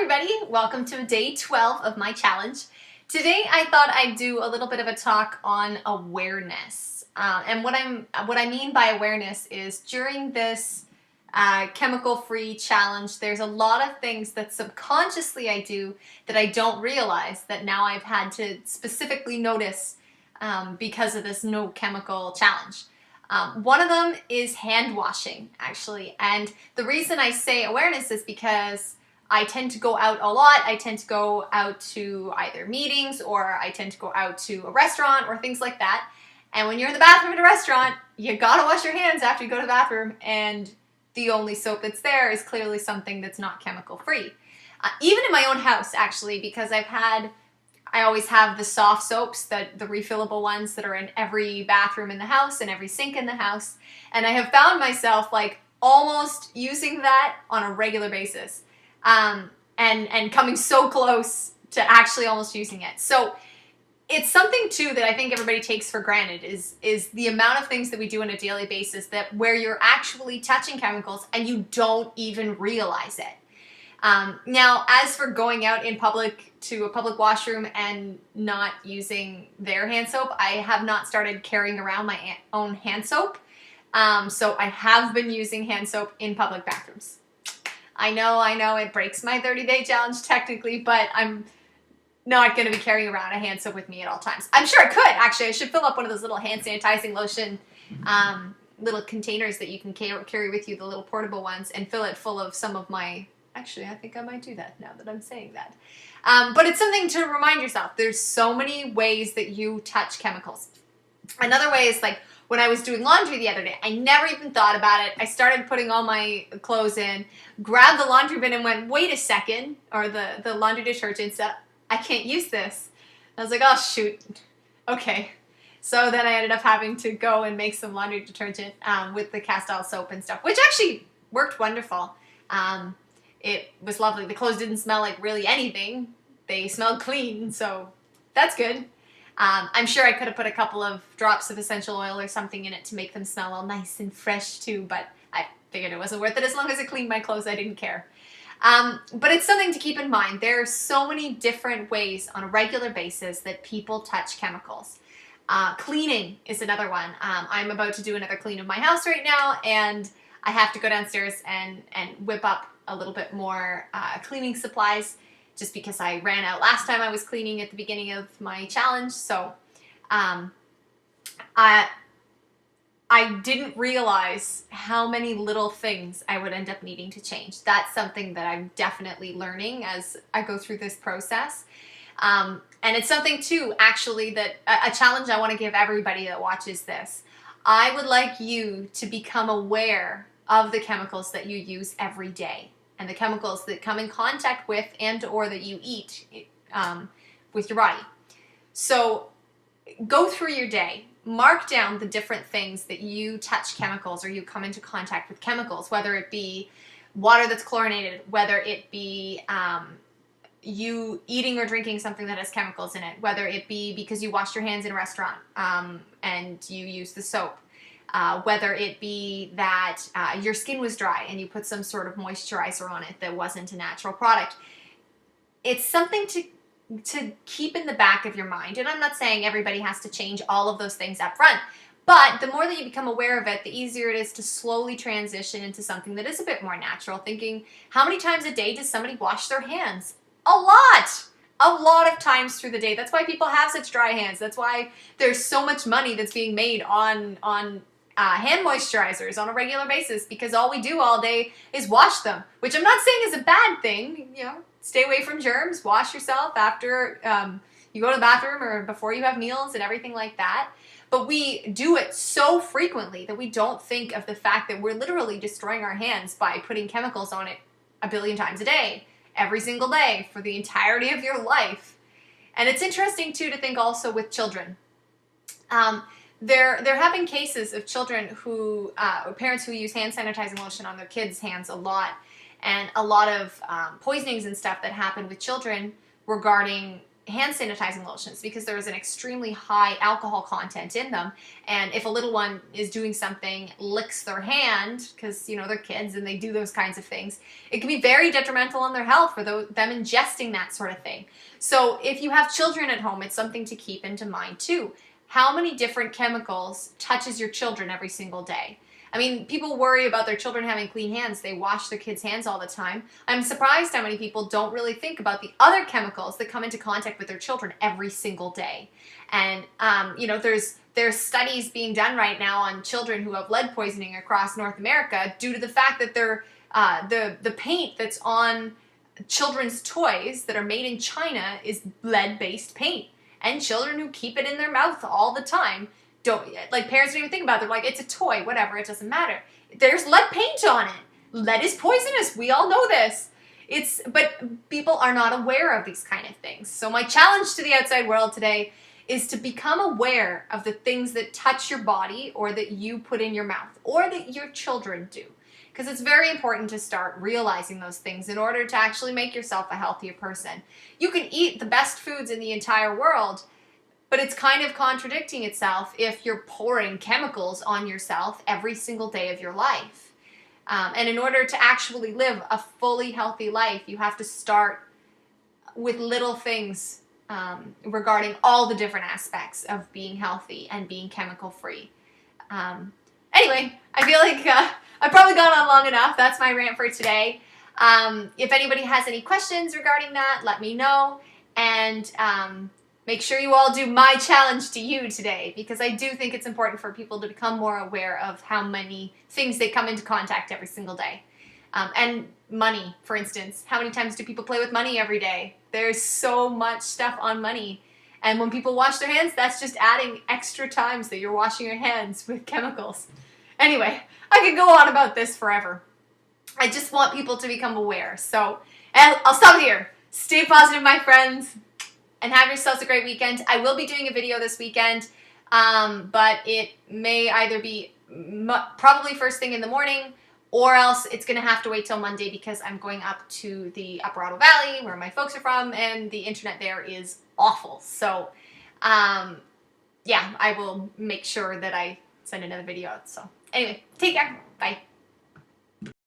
everybody, welcome to day 12 of my challenge. Today I thought I'd do a little bit of a talk on awareness. And what I mean by awareness is during this chemical-free challenge, there's a lot of things that subconsciously I do that I don't realize that now I've had to specifically notice because of this no chemical challenge. One of them is hand washing, actually. And the reason I say awareness is because I tend to go out a lot. I tend to go out to either meetings or I tend to go out to a restaurant or things like that. And when you're in the bathroom at a restaurant, you gotta wash your hands after you go to the bathroom, and the only soap that's there is clearly something that's not chemical free. Even in my own house, actually, because I always have the soft soaps, the refillable ones that are in every bathroom in the house and every sink in the house. And I have found myself like almost using that on a regular basis. And coming so close to actually almost using it. So it's something too that I think everybody takes for granted is the amount of things that we do on a daily basis that where you're actually touching chemicals and you don't even realize it. Now, as for going out in public to a public washroom and not using their hand soap, I have not started carrying around my own hand soap. So I have been using hand soap in public bathrooms. I know, it breaks my 30-day challenge technically, but I'm not going to be carrying around a hand soap with me at all times. I'm sure I could, actually. I should fill up one of those little hand sanitizing lotion little containers that you can carry with you, the little portable ones, and fill it full of some of my... Actually, I think I might do that now that I'm saying that. But it's something to remind yourself. There's so many ways that you touch chemicals. Another way is like when I was doing laundry the other day, I never even thought about it. I started putting all my clothes in, grabbed the laundry bin and went, wait a second, or the laundry detergent said, I can't use this. I was like, oh, shoot. Okay. So then I ended up having to go and make some laundry detergent with the Castile soap and stuff, which actually worked wonderful. It was lovely. The clothes didn't smell like really anything. They smelled clean, so that's good. I'm sure I could have put a couple of drops of essential oil or something in it to make them smell all nice and fresh too, but I figured it wasn't worth it. As long as it cleaned my clothes, I didn't care. But it's something to keep in mind. There are so many different ways on a regular basis that people touch chemicals. Cleaning is another one. I'm about to do another clean of my house right now, and I have to go downstairs and whip up a little bit more cleaning supplies just because I ran out last time I was cleaning at the beginning of my challenge. So I didn't realize how many little things I would end up needing to change. That's something that I'm definitely learning as I go through this process. And it's something too, actually, that a challenge I want to give everybody that watches this. I would like you to become aware of the chemicals that you use every day and the chemicals that come in contact with and or that you eat with your body. So go through your day, mark down the different things that you touch chemicals or you come into contact with chemicals, whether it be water that's chlorinated, whether it be you eating or drinking something that has chemicals in it, whether it be because you washed your hands in a restaurant and you use the soap. Whether it be that your skin was dry and you put some sort of moisturizer on it that wasn't a natural product. It's something to keep in the back of your mind. And I'm not saying everybody has to change all of those things up front, but the more that you become aware of it, the easier it is to slowly transition into something that is a bit more natural. Thinking, how many times a day does somebody wash their hands? A lot! A lot of times through the day. That's why people have such dry hands. That's why there's so much money that's being made on hand moisturizers on a regular basis, because all we do all day is wash them, which I'm not saying is a bad thing. You know, stay away from germs, wash yourself after you go to the bathroom or before you have meals and everything like that. But we do it so frequently that we don't think of the fact that we're literally destroying our hands by putting chemicals on it a billion times a day, every single day for the entirety of your life. And it's interesting too to think also with children. There have been cases of children who, parents who use hand sanitizing lotion on their kids' hands a lot, and a lot of poisonings and stuff that happen with children regarding hand sanitizing lotions because there is an extremely high alcohol content in them. And if a little one is doing something, licks their hand, because, you know, they're kids and they do those kinds of things, it can be very detrimental on their health for them ingesting that sort of thing. So if you have children at home, it's something to keep into mind too. How many different chemicals touches your children every single day? I mean, people worry about their children having clean hands. They wash their kids' hands all the time. I'm surprised how many people don't really think about the other chemicals that come into contact with their children every single day. And, you know, there's studies being done right now on children who have lead poisoning across North America due to the fact that the paint that's on children's toys that are made in China is lead-based paint. And children who keep it in their mouth all the time parents don't even think about it. They're like, it's a toy, whatever, it doesn't matter. There's lead paint on it. Lead is poisonous. We all know this. But people are not aware of these kind of things. So my challenge to the outside world today is to become aware of the things that touch your body or that you put in your mouth or that your children do. Because it's very important to start realizing those things in order to actually make yourself a healthier person. You can eat the best foods in the entire world, but it's kind of contradicting itself if you're pouring chemicals on yourself every single day of your life. And in order to actually live a fully healthy life, you have to start with little things regarding all the different aspects of being healthy and being chemical free. Anyway, I feel like I've probably gone on long enough. That's my rant for today. If anybody has any questions regarding that, let me know. And make sure you all do my challenge to you today, because I do think it's important for people to become more aware of how many things they come into contact every single day. And money, for instance. How many times do people play with money every day? There's so much stuff on money. And when people wash their hands, that's just adding extra times that you're washing your hands with chemicals. Anyway, I could go on about this forever. I just want people to become aware. So, and I'll stop here. Stay positive, my friends, and have yourselves a great weekend. I will be doing a video this weekend, but it may either be probably first thing in the morning, or else it's going to have to wait till Monday because I'm going up to the Upper Ottawa Valley where my folks are from, and the internet there is awful. So, yeah, I will make sure that I send another video out. So, anyway, take care. Bye.